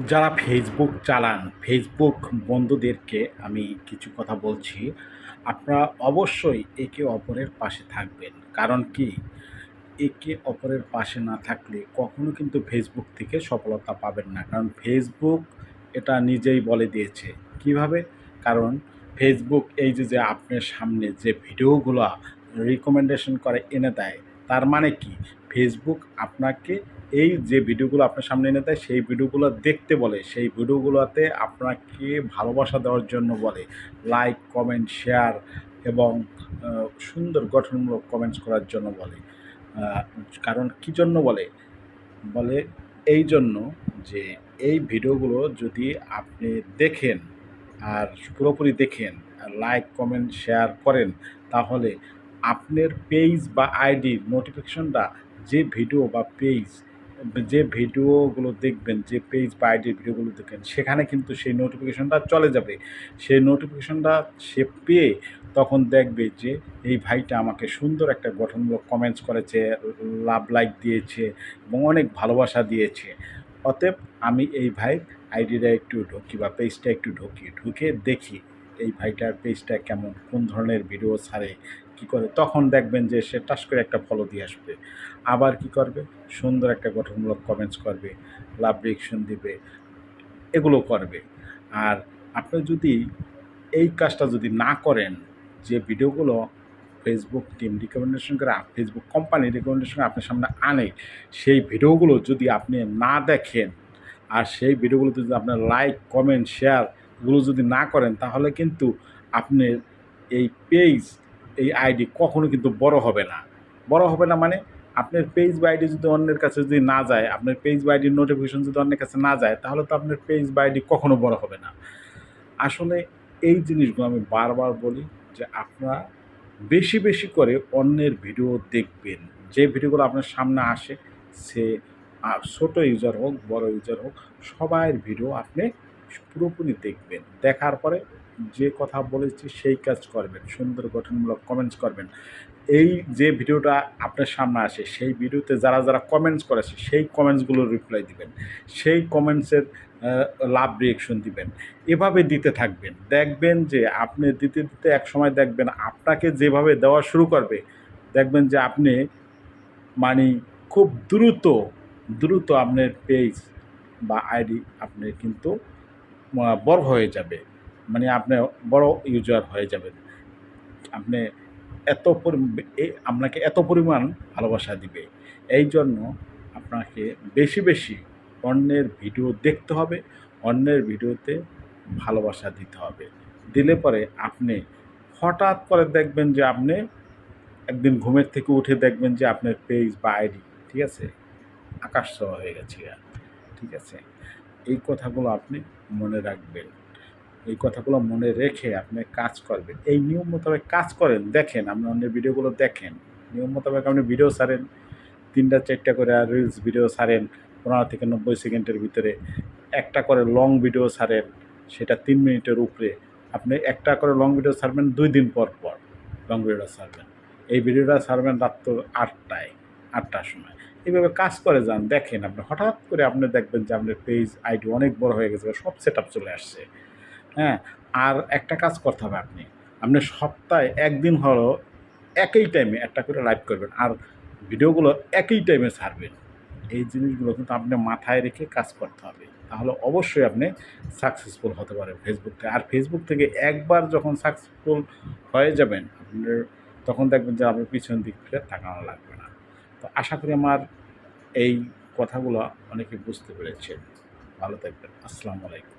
যারা ফেসবুক চালান, ফেসবুক বন্ধুদেরকে আমি কিছু কথা বলছি। আপনারা অবশ্যই একে অপরের পাশে থাকবেন। কারণ কি? একে অপরের পাশে না থাকলে কখনো কিন্তু ফেসবুক থেকে সফলতা পাবেন না। কারণ ফেসবুক এটা নিজেই বলে দিয়েছে। কিভাবে? কারণ ফেসবুক এই যে আপনার সামনে যে ভিডিওগুলা রিকমেন্ডেশন করে এনে দেয়, তার মানে কি? ফেসবুক আপনাকে এই যে ভিডিওগুলো আপনার সামনে এনে দেয়, সেই ভিডিওগুলো দেখতে বলে। সেই ভিডিওগুলোতে আপনাকে ভালোবাসা দেওয়ার জন্য বলে। লাইক, কমেন্ট, শেয়ার এবং সুন্দর গঠনমূলক কমেন্টস করার জন্য বলে। আ কারণ কী জন্য বলে? বলে এই জন্য যে এই ভিডিওগুলো যদি আপনি দেখেন আর পুরোপুরি দেখেন, আর লাইক, কমেন্ট, শেয়ার করেন, তাহলে আপনার পেজ বা আইডির নোটিফিকেশনটা যে ভিডিও বা পেজ যে ভিডিওগুলো দেখবেন, যে পেজ বা আইডির ভিডিওগুলো দেখেন, সেখানে কিন্তু সেই নোটিফিকেশনটা চলে যাবে। সেই নোটিফিকেশনটা সে পেয়ে তখন দেখবে যে এই ভাইটা আমাকে সুন্দর একটা গঠনমূলক কমেন্টস করেছে, লাভ লাইক দিয়েছে এবং অনেক ভালোবাসা দিয়েছে। অতএব আমি এই ভাইয়ের আইডিটা একটু ঢুকি বা পেজটা একটু ঢুকি, ঢুকে দেখি এই ভাইটার পেজটা কেমন, কোন ধরনের ভিডিও ছাড়ে, কী করে। তখন দেখবেন যে সে টাস করে একটা ফলো দিয়ে আসবে। আবার কী করবে? সুন্দর একটা গঠনমূলক কমেন্টস করবে, লাভ রিঅ্যাকশন দিবে, এগুলো করবে। আর আপনি যদি এই কাজটা যদি না করেন, যে ভিডিওগুলো ফেসবুক টিম রিকমেন্ডেশন করে, ফেসবুক কোম্পানি রিকমেন্ডেশন করে আপনার সামনে আনে, সেই ভিডিওগুলো যদি আপনি না দেখেন, আর সেই ভিডিওগুলোতে যদি আপনার লাইক, কমেন্ট, শেয়ার এগুলো যদি না করেন, তাহলে কিন্তু আপনার এই পেজ, এই আইডি কখনো কিন্তু বড় হবে না। বড় হবে না মানে আপনার পেজ বা আইডি যদি অন্যের কাছে যদি না যায়, আপনার পেজ বা আইডির নোটিফিকেশন যদি অন্যের কাছে না যায়, তাহলে তো আপনার পেজ বা আইডি কখনো বড় হবে না। আসলে এই জিনিসগুলো আমি বারবার বলি যে আপনারা বেশি, বেশি করে অন্যের ভিডিও দেখবেন। যে ভিডিওগুলো আপনার সামনে আসে, সে ছোট ইউজার হোক, বড় ইউজার হোক, সবার ভিডিও আপনি পুরোপুরি দেখবেন। দেখার পরে যে কথা বলেছি সেই কাজ করবেন। সুন্দর গঠনমূলক কমেন্টস করবেন। এই যে ভিডিওটা আপনার সামনে আসে, সেই ভিডিওতে যারা কমেন্টস করেছে, সেই কমেন্টসগুলোর রিপ্লাই দিবেন। সেই কমেন্টসের লাভ রিঅ্যাকশন দিবেন। এভাবে দিতে থাকবেন। দেখবেন যে আপনি দিতে একসময় দেখবেন আপনাকে যেভাবে দেওয়া শুরু করবে, দেখবেন যে আপনি মানে খুব দ্রুত আপনার পেজ বা আইডি আপনি কিন্তু বড় হয়ে যাবে। মানে আপনি বড় ইউজার হয়ে যাবেন। আপনি এত আপনাকে এত পরিমাণ ভালোবাসা দিবে। এইজন্য আপনাকে বেশি অন্যের ভিডিও দেখতে হবে, অন্যের ভিডিওতে ভালোবাসা দিতে হবে। দিলে পরে আপনি হঠাৎ করে দেখবেন যে আপনি একদিন ঘুমের থেকে উঠে দেখবেন যে আপনার পেজ বা আইডি, ঠিক আছে? আকাশ ছোঁয়া হয়ে গেছে গা, ঠিক আছে? এই কথাগুলো আপনি মনে রাখবেন। এই কথাগুলো মনে রেখে আপনি কাজ করবেন। এই নিয়ম মোতাবেক কাজ করেন, দেখেন আপনি অন্যের ভিডিওগুলো দেখেন। নিয়ম মোতাবেক আপনি ভিডিও ছাড়েন, ৩ টা ৪ টা করে রিলস ভিডিও ছাড়েন ১৫ থেকে ৯০ সেকেন্ডের ভিতরে। একটা করে লং ভিডিও ছাড়েন, সেটা ৩ মিনিটের উপরে। আপনি একটা করে লং ভিডিও ছাড়বেন ২ দিন পর লং ভিডিওটা ছাড়বেন। এই ভিডিওটা ছাড়বেন রাত্র ৮টার সময়। এভাবে কাজ করে যান, দেখেন আপনি হঠাৎ করে আপনি দেখবেন যে আপনার পেজ, আইডি অনেক বড় হয়ে গেছে, সব সেটআপ চলে আসছে। হ্যাঁ? আর একটা কাজ করতে হবে আপনি। আপনি সপ্তাহে ১ দিন হলেও একই টাইমে একটা করে লাইভ করবেন। আর ভিডিওগুলো একই টাইমে ছাড়বেন। এই জিনিসগুলো কিন্তু আপনি মাথায় রেখে কাজ করতে হবে। তাহলে অবশ্যই আপনি সাকসেসফুল হতে পারেন ফেসবুক থেকে। আর ফেসবুক থেকে একবার যখন সাকসেসফুল হয়ে যাবেন, আপনার তখন দেখবেন যে আপনার পিছন দিক ফিরে তাকানো লাগবে না। তো আশা করি আমার এই কথাগুলো অনেকে বুঝতে পেরেছেন। ভালো থাকবেন। আসসালামু আলাইকুম।